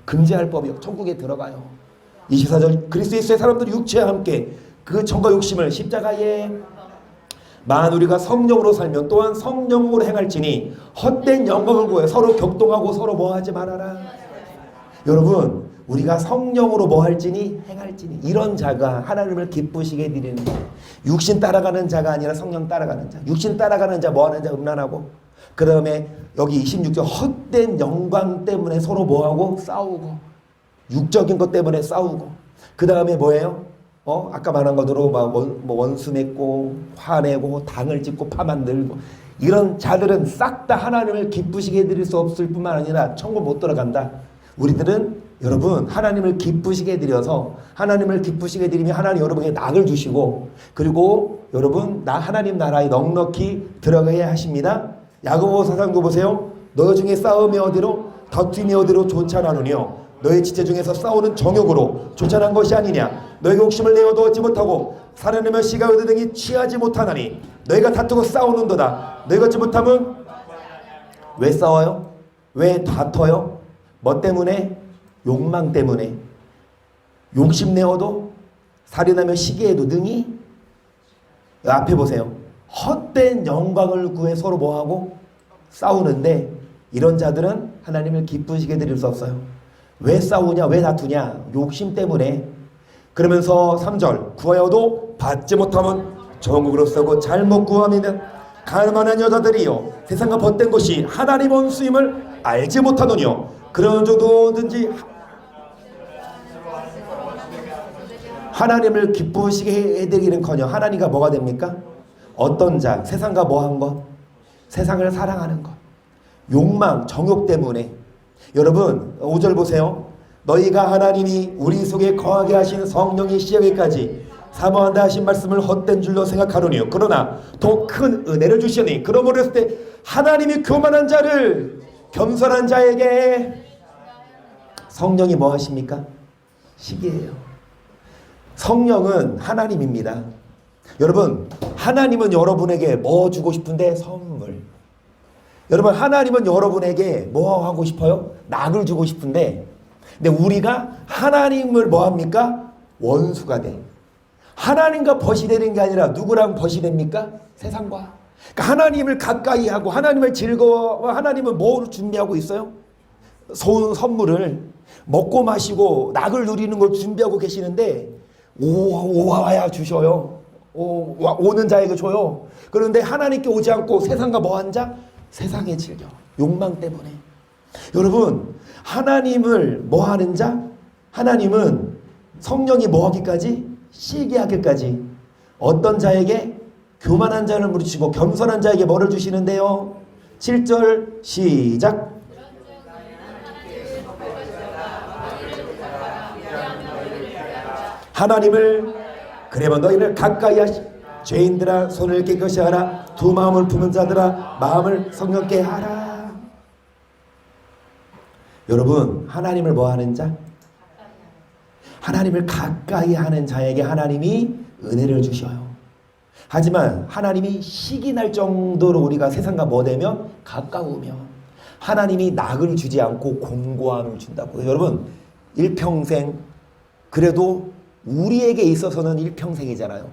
금지할 법이 없고 천국에 들어가요. 24절 그리스도 예수의 사람들 육체와 함께 그 정과 욕심을 십자가에 만 우리가 성령으로 살면 또한 성령으로 행할지니 헛된 영광을 구해 서로 격동하고 서로 뭐하지 말아라. 여러분 우리가 성령으로 뭐할지니 행할지니 이런 자가 하나님을 기쁘시게 드리는 자. 육신 따라가는 자가 아니라 성령 따라가는 자. 육신 따라가는 자 뭐하는 자? 음란하고 그 다음에 여기 26절 헛된 영광 때문에 서로 뭐하고? 싸우고 육적인 것 때문에 싸우고 그 다음에 뭐예요? 아까 말한 것으로 원수 맺고 화내고 당을 짓고 파 만들고 이런 자들은 싹 다 하나님을 기쁘시게 해드릴 수 없을 뿐만 아니라 천국 못 들어간다. 우리들은 여러분 하나님을 기쁘시게 해드려서 하나님을 기쁘시게 해드리면 하나님 여러분에게 낙을 주시고 그리고 여러분 하나님 나라에 넉넉히 들어가야 하십니다. 야고보서 4장 보세요. 너 중에 싸움이 어디로 다툼이 어디로 좋잖아느뇨 너의 지체 중에서 싸우는 정욕으로 조찬한 것이 아니냐. 너에게 욕심을 내어도 얻지 못하고 살아내며 씨가 얻으니 취하지 못하나니 너희가 다투고 싸우는도다. 너희가 얻지 못하면 왜 싸워요? 왜 다퉈요? 뭐 때문에? 욕망 때문에. 욕심 내어도 살인하며 시기에도 능히 앞에 보세요. 헛된 영광을 구해 서로 뭐하고? 싸우는데 이런 자들은 하나님을 기쁘시게 드릴 수 없어요. 왜 싸우냐? 왜 다투냐? 욕심 때문에. 그러면서 3절 구하여도 받지 못하면 정욕으로 쓰고 잘못 구하면 가난한 여자들이요 세상과 벗된 것이 하나님 원수임을 알지 못하느뇨. 그런 자도든지 하나님을 기쁘시게 해드리는커녕 하나님과 뭐가 됩니까? 어떤 자? 세상과 뭐한 것? 세상을 사랑하는 것. 욕망, 정욕 때문에. 여러분 5절 보세요. 너희가 하나님이 우리 속에 거하게 하신 성령이 시작에까지 사모한다 하신 말씀을 헛된 줄로 생각하노니요. 그러나 더 큰 은혜를 주시니 그러므로 했을 때 하나님이 교만한 자를 겸손한 자에게 성령이 뭐 하십니까? 시기예요. 성령은 하나님입니다. 여러분 하나님은 여러분에게 뭐 주고 싶은데? 선물. 여러분 하나님은 여러분에게 뭐 하고 싶어요? 낙을 주고 싶은데 근데 우리가 하나님을 뭐 합니까? 원수가 돼. 하나님과 벗이 되는 게 아니라 누구랑 벗이 됩니까? 세상과. 그러니까 하나님을 가까이 하고 하나님을 즐거워 하나님은 뭘 준비하고 있어요? 선물을 먹고 마시고 낙을 누리는 걸 준비하고 계시는데 오와야 주셔요. 오는 자에게 줘요. 그런데 하나님께 오지 않고 세상과 뭐한 자? 세상에 즐겨. 욕망 때문에. 여러분 하나님을 뭐하는 자? 하나님은 성령이 뭐하기까지? 시기하기까지. 어떤 자에게? 교만한 자를 물으시고 겸손한 자에게 뭐를 주시는데요? 7절 시작. 하나님을 그래면 너희를 가까이 하시 죄인들아 손을 깨끗이 하라. 두 마음을 품은 자들아 마음을 성령께 하라. 여러분 하나님을 뭐하는 자? 하나님을 가까이 하는 자에게 하나님이 은혜를 주셔요. 하지만 하나님이 시기 날 정도로 우리가 세상과 뭐 되면? 가까우면 하나님이 낙을 주지 않고 공고함을 준다고. 여러분 일평생 그래도 우리에게 있어서는 일평생이잖아요.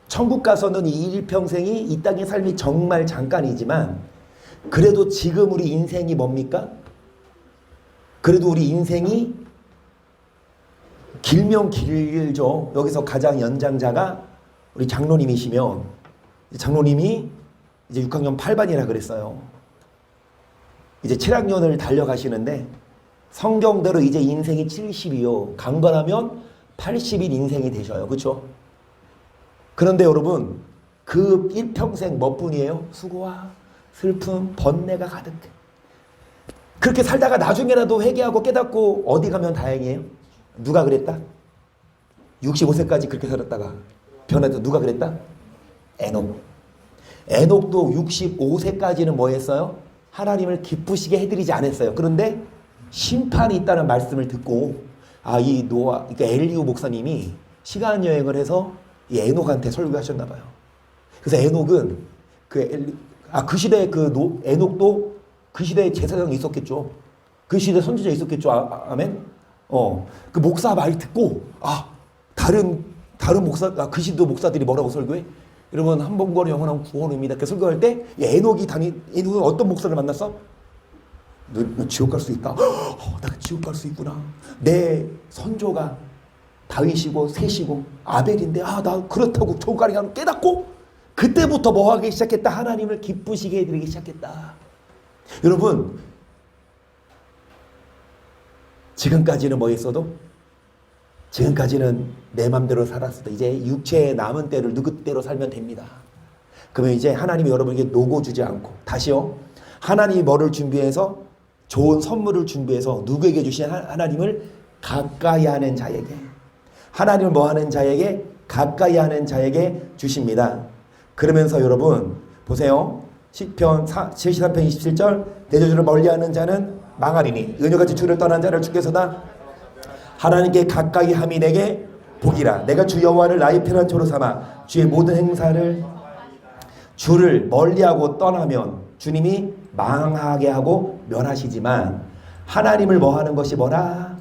천국 가서는 이 일평생이 이 땅의 삶이 정말 잠깐이지만 그래도 지금 우리 인생이 뭡니까? 그래도 우리 인생이 길면 길죠. 여기서 가장 연장자가 우리 장로님이시면 장로님이 이제 6학년 8반이라 그랬어요. 이제 7학년을 달려가시는데 성경대로 이제 인생이 70이요. 강건하면 80일 인생이 되셔요. 그렇죠? 그런데 여러분 그 일평생 뭐뿐이에요? 수고와 슬픔, 번뇌가 가득해. 그렇게 살다가 나중에라도 회개하고 깨닫고 어디 가면 다행이에요? 누가 그랬다? 65세까지 그렇게 살았다가 변해도 누가 그랬다? 에녹. 에녹도 65세까지는 뭐 했어요? 하나님을 기쁘시게 해드리지 않았어요. 그런데 심판이 있다는 말씀을 듣고 이 노아, 그러니까 엘리후 목사님이 시간 여행을 해서 이 에녹한테 설교하셨나 봐요. 그래서 에녹은 그 시대에 에녹도 그 시대에 제사장이 있었겠죠. 그 시대에 선지자 있었겠죠. 아멘. 그 목사 말 듣고 다른 목사, 그 시대 목사들이 뭐라고 설교해? 여러분 한 번 거는 영원한 구원입니다. 이렇게 설교할 때 에녹은 어떤 목사를 만났어? 너 지옥 갈 수 있다. 나 지옥 갈 수 있구나. 내 선조가 다윗이고 셋이고 아벨인데 나 그렇다고 지옥 가는 게 깨닫고 그때부터 뭐 하기 시작했다? 하나님을 기쁘시게 해드리기 시작했다. 여러분 지금까지는 뭐 했어도 지금까지는 내 맘대로 살았어도 이제 육체의 남은 때를 누구 때로 살면 됩니다. 그러면 이제 하나님이 여러분에게 녹여주지 않고 다시요. 하나님이 뭐를 준비해서 좋은 선물을 준비해서 누구에게 주신 하나님을 가까이 하는 자에게 하나님을 뭐 하는 자에게 가까이 하는 자에게 주십니다. 그러면서 여러분 보세요. 시편 73편 27절 대저주를 멀리하는 자는 망하리니 은효같이 주를 떠난 자를 주께서다 하나님께 가까이 함이 내게 복이라. 내가 주 여호와를 나의 편한 초로 삼아 주의 모든 행사를 주를 멀리하고 떠나면 주님이 망하게 하고 멸하시지만 하나님을 뭐 하는 것이 뭐라?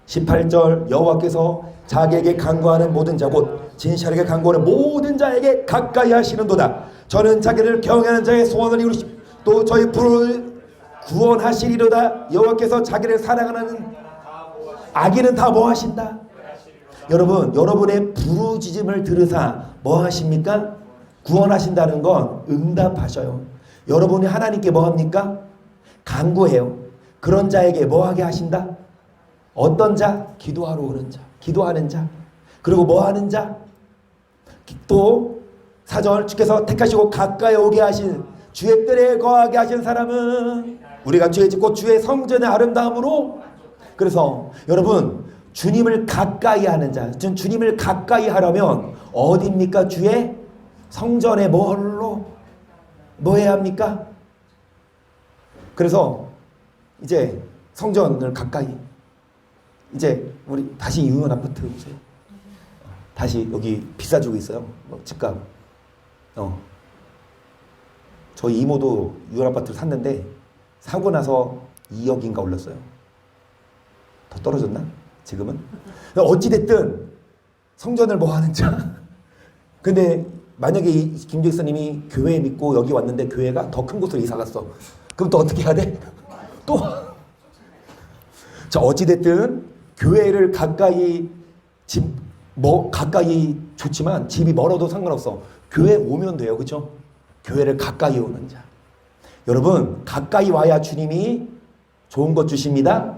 18절 여호와께서 자기에게 간구하는 모든 자 곧 진실하게 간구하는 모든 자에게 가까이 하시는도다. 저는 자기를 경외하는 자의 소원을 이루시 또 저희 불을 구원하시리로다. 여호와께서 자기를 사랑하는 악인은 다 뭐 하신다? 여러분 여러분의 부르짖음을 들으사 뭐 하십니까? 구원하신다는 건 응답하셔요. 여러분이 하나님께 뭐 합니까? 간구해요. 그런 자에게 뭐 하게 하신다? 어떤 자? 기도하러 오는 자, 기도하는 자. 그리고 뭐 하는 자? 또 4절 주께서 택하시고 가까이 오게 하신 주의 뜰에 거하게 하신 사람은 우리가 주의 집 곧 주의 성전의 아름다움으로. 그래서 여러분 주님을 가까이 하는 자, 주님을 가까이 하려면 어디입니까? 주의 성전에 뭐 해야 합니까? 그래서 이제 성전을 가까이 이제 우리 다시 유흥원 아파트 보세요. 다시 여기 비싸지고 있어요. 집값. 저희 이모도 유흥원 아파트를 샀는데 사고 나서 2억인가 올랐어요. 더 떨어졌나? 지금은? 어찌됐든 성전을 뭐 하는 자. 근데 만약에 김 목사님이 교회 믿고 여기 왔는데 교회가 더 큰 곳으로 이사 갔어. 그럼 또 어떻게 해야 돼? 또. 자, 어찌됐든 교회를 가까이 가까이 좋지만 집이 멀어도 상관없어. 교회 오면 돼요. 그렇죠? 교회를 가까이 오는 자. 여러분 가까이 와야 주님이 좋은 것 주십니다.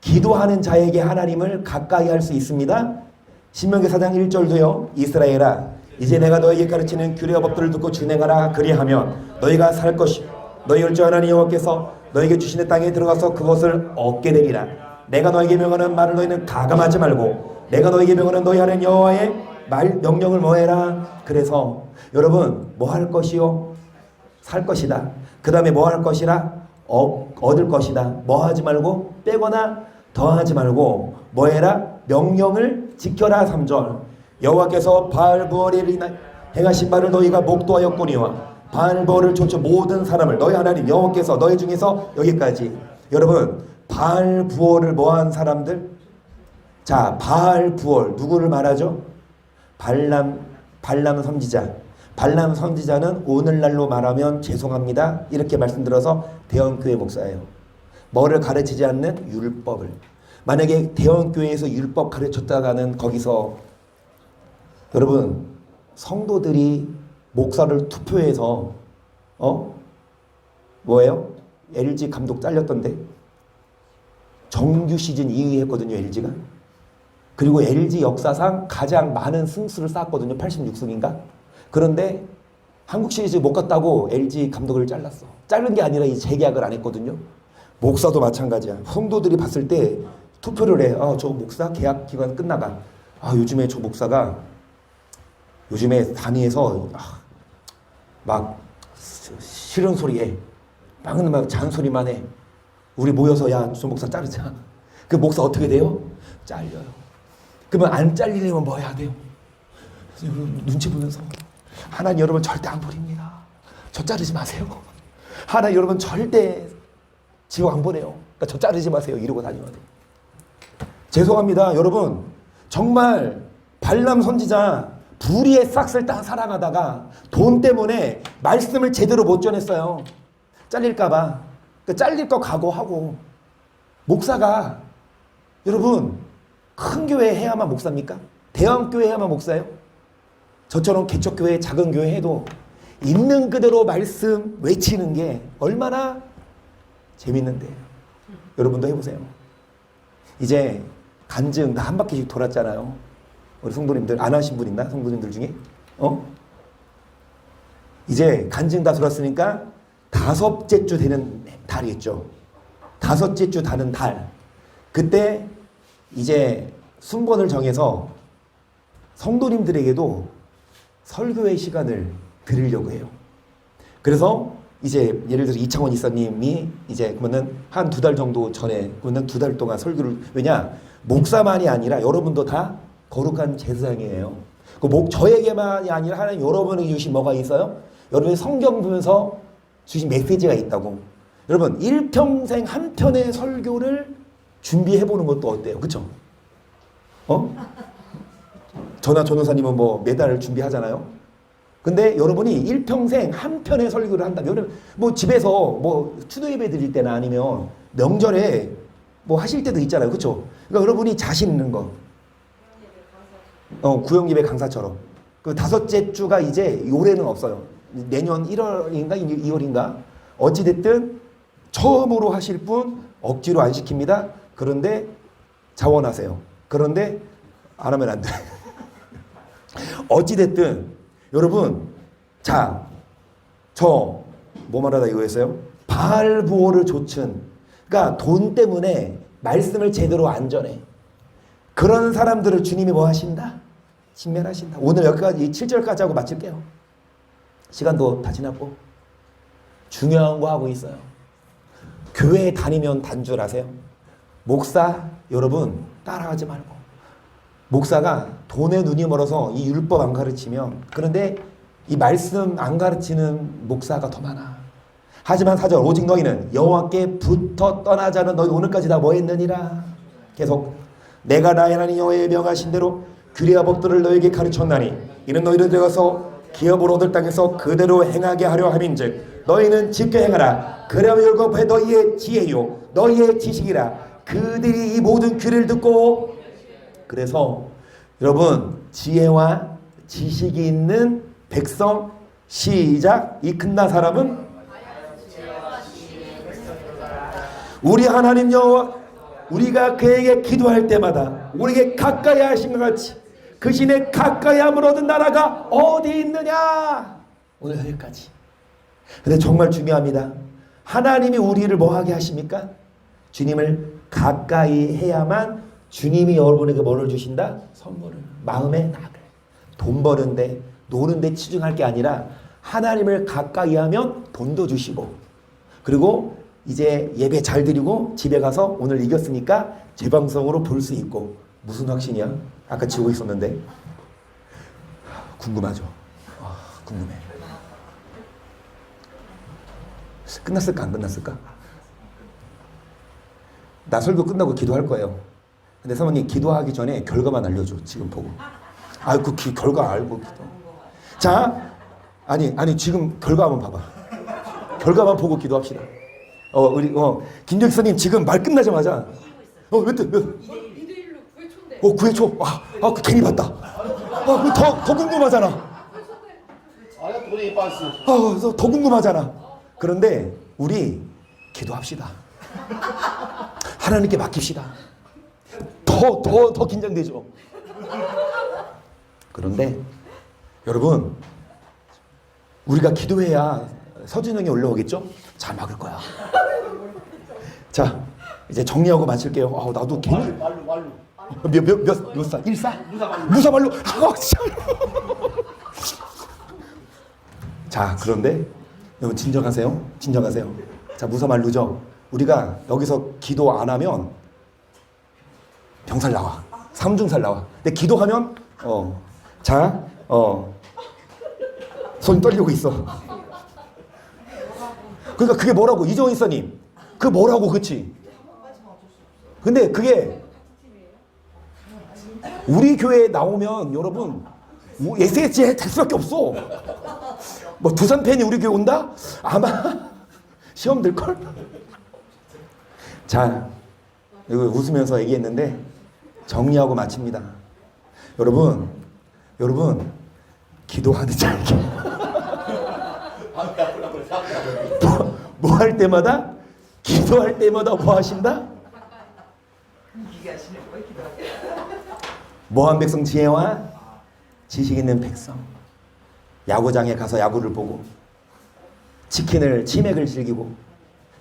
기도하는 자에게 하나님을 가까이 할 수 있습니다. 신명기 4장 1절도요. 이스라엘아 이제 내가 너에게 가르치는 규례와 법들을 듣고 준행하라. 그리하면 너희가 살 것이 너희를 주 하나님 여호와께서 너에게 주시는 땅에 들어가서 그것을 얻게 되리라. 내가 너에게 명하는 말을 너희는 가감하지 말고 내가 너에게 명하는 너희 하나님 여호와의 명령을 뭐해라. 그래서 여러분 뭐 할 것이요? 살 것이다. 그 다음에 뭐 할 것이라? 얻을 것이다. 뭐 하지 말고 빼거나 더하지 말고 뭐 해라? 명령을 지켜라. 3절 여호와께서 바알부올이 행하신 바를 너희가 목도하였거니와 바알부올을 쫓아 모든 사람을 너희 하나님 여호와께서 너희 중에서 여기까지. 여러분 바알부올을 뭐한 사람들? 자 바알부올 누구를 말하죠? 발람 선지자. 발람 선지자는 오늘날로 말하면 죄송합니다 이렇게 말씀드려서 대형교회 목사예요. 뭐를 가르치지 않는 율법을. 만약에 대형교회에서 율법 가르쳤다가는 거기서 여러분 성도들이 목사를 투표해서 뭐예요? LG 감독 잘렸던데 정규 시즌 2위 했거든요. LG가. 그리고 LG 역사상 가장 많은 승수를 쌓았거든요. 86승인가? 그런데 한국 시리즈 못 갔다고 LG 감독을 잘랐어. 자른 게 아니라 이 재계약을 안 했거든요. 목사도 마찬가지야. 성도들이 봤을 때 투표를 해. 저 목사 계약 기간 끝나가. 요즘에 저 목사가 요즘에 단위에서 막 싫은 소리 해. 막 잔소리만 해. 우리 모여서 야, 저 목사 자르자. 그 목사 어떻게 돼요? 잘려요. 그러면 안 잘리려면 뭐 해야 돼요? 여러분 눈치 보면서 하나님 여러분 절대 안 버립니다. 저 자르지 마세요. 하나님 여러분 절대 지옥 안 보내요. 그러니까 저 자르지 마세요. 이러고 다녀야 돼요. 죄송합니다. 여러분 정말 발람 선지자 불의의 싹을 딱 살아가다가 돈 때문에 말씀을 제대로 못 전했어요. 잘릴까봐. 그러니까 잘릴 거 각오하고. 목사가 여러분 큰 교회 해야만 목사입니까? 대형 교회 해야만 목사예요? 저처럼 개척교회 작은 교회 해도 있는 그대로 말씀 외치는 게 얼마나 재밌는데. 여러분도 해보세요. 이제 간증 나 한 바퀴씩 돌았잖아요. 우리 성도님들 안 하신 분 있나? 성도님들 중에? 이제 간증 다 돌았으니까 5째 주 되는 달이겠죠. 5째 주 다는 달. 그때 이제 순번을 정해서 성도님들에게도 설교의 시간을 드리려고 해요. 그래서 이제 예를 들어서 이창원 이사님이 이제 그러면은 한 2달 정도 전에 그러면 2달 동안 설교를, 왜냐 목사만이 아니라 여러분도 다 거룩한 제사장이에요. 저에게만이 아니라 하나님 여러분에게 주신 뭐가 있어요? 여러분이 성경 보면서 주신 메시지가 있다고. 여러분 일평생 한 편의 설교를 준비해보는 것도 어때요? 그쵸? 저나 전도사님은 뭐 매달 준비하잖아요. 근데 여러분이 일평생 한 편의 설교를 한다면, 여러분 뭐 집에서 뭐 추도 예배 드릴 때나 아니면 명절에 뭐 하실 때도 있잖아요. 그쵸? 그러니까 여러분이 자신 있는 거. 구역예배 강사처럼. 그 5째 주가 이제 올해는 없어요. 내년 1월인가 2월인가? 어찌됐든 처음으로 하실 분 억지로 안 시킵니다. 그런데 자원하세요. 그런데 안 하면 안 돼. 어찌됐든 여러분, 자, 저 뭐 말하다 이거 했어요? 바알 부호를 좇은, 그러니까 돈 때문에 말씀을 제대로 안 전해. 그런 사람들을 주님이 뭐 하신다? 진멸하신다. 오늘 여기까지 7절까지 하고 마칠게요. 시간도 다 지났고. 중요한 거 하고 있어요. 교회에 다니면 단줄 아세요? 목사 여러분 따라하지 말고. 목사가 돈에 눈이 멀어서 이 율법 안 가르치면, 그런데 이 말씀 안 가르치는 목사가 더 많아. 하지만 4절 오직 너희는 여호와께 붙어 떠나지 않은 너희 오늘까지 다 뭐 했느니라. 계속 내가 나의 하나님 여호와의 명하신 대로 규례와 법도를 너희에게 가르쳤나니 이는 너희를 들어가서 기업으로 얻을 땅에서 그대로 행하게 하려 함인즉 너희는 지켜 행하라. 그러면 율법에 너희의 지혜요 너희의 지식이라. 그들이 이 모든 규례를 듣고. 그래서 여러분 지혜와 지식이 있는 백성 시작. 이 끝난 사람은 우리 하나님 여호와 우리가 그에게 기도할 때마다 우리에게 가까이 하신 것 같이 그 신에 가까이 함을 얻은 나라가 어디 있느냐. 오늘 여기까지. 근데 정말 중요합니다. 하나님이 우리를 뭐하게 하십니까? 주님을 가까이 해야만 주님이 여러분에게 뭐를 주신다? 선물을. 마음의 낙을. 돈 버는데 노는데 치중할 게 아니라 하나님을 가까이 하면 돈도 주시고, 그리고 이제 예배 잘 드리고 집에 가서 오늘 이겼으니까 재방송으로 볼 수 있고. 무슨 확신이야? 아까 지고 있었는데. 궁금하죠? 궁금해. 끝났을까 안 끝났을까? 나 설교 끝나고 기도할 거예요. 근데 사모님 기도하기 전에 결과만 알려줘. 지금 보고. 그 결과 알고 기도. 자, 아니 지금 결과 한번 봐봐. 결과만 보고 기도합시다. 우리 김정 선생님 지금 말 끝나자마자 몇 2대1로 9회 초인데. 9회 초. 그 괜히 봤다. 더 궁금하잖아. 돈이 빠졌어. 그래서 더 궁금하잖아. 그런데 우리 기도합시다. 하나님께 맡깁시다. 더 긴장되죠. 그런데 여러분 우리가 기도해야 서준 형이 올라오겠죠? 잘 막을 거야. 자 이제 정리하고 마칠게요. 나도 괜히 말로. 몇 살? 1사? 무사말로? 자 그런데 여러분 진정하세요. 자, 무서말루죠. 우리가 여기서 기도 안 하면 병살 나와. 삼중살 나와. 근데 기도하면 손 떨리고 있어. 그러니까 그게 뭐라고 이정희 이사님? 그 뭐라고 그치? 근데 그게 우리 교회에 나오면 여러분 SSG 될 수밖에 없어. 뭐 두산 팬이 우리 교회 온다? 아마 시험 들걸? 자, 이거 웃으면서 얘기했는데 정리하고 마칩니다. 여러분 기도하는 자에게 뭐 할 때마다 기도할 때마다 뭐 하신다? 모한 백성 지혜와 지식 있는 백성. 야구장에 가서 야구를 보고 치맥을 즐기고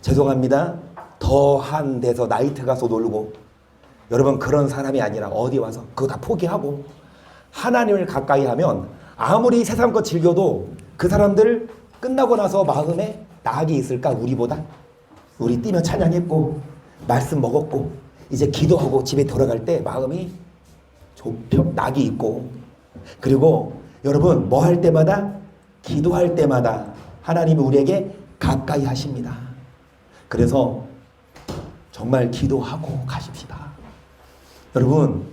죄송합니다. 더한 데서 나이트 가서 놀고 여러분 그런 사람이 아니라 어디 와서 그거 다 포기하고 하나님을 가까이 하면 아무리 세상 것 즐겨도 그 사람들 끝나고 나서 마음에 낙이 있을까? 우리보다? 우리 뛰며 찬양했고 말씀 먹었고 이제 기도하고 집에 돌아갈 때 마음이 낙이 있고 그리고 여러분 뭐 할 때마다 기도할 때마다 하나님이 우리에게 가까이 하십니다. 그래서 정말 기도하고 가십시다. 여러분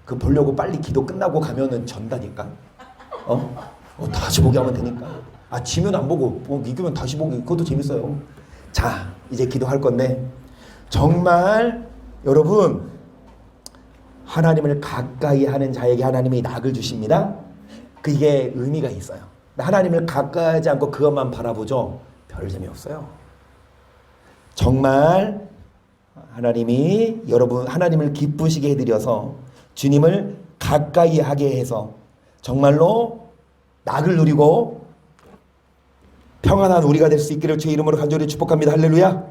그 보려고 빨리 기도 끝나고 가면은 전다니까. 다시 보기 하면 되니까. 지면 안 보고 이기면 다시 보기 그것도 재밌어요. 자 이제 기도할 건데 정말 여러분 하나님을 가까이 하는 자에게 하나님이 낙을 주십니다. 그게 의미가 있어요. 하나님을 가까이 하지 않고 그것만 바라보죠. 별 재미없어요. 정말 하나님이 여러분 하나님을 기쁘시게 해드려서 주님을 가까이 하게 해서 정말로 낙을 누리고 평안한 우리가 될 수 있기를 주의 이름으로 간절히 축복합니다. 할렐루야.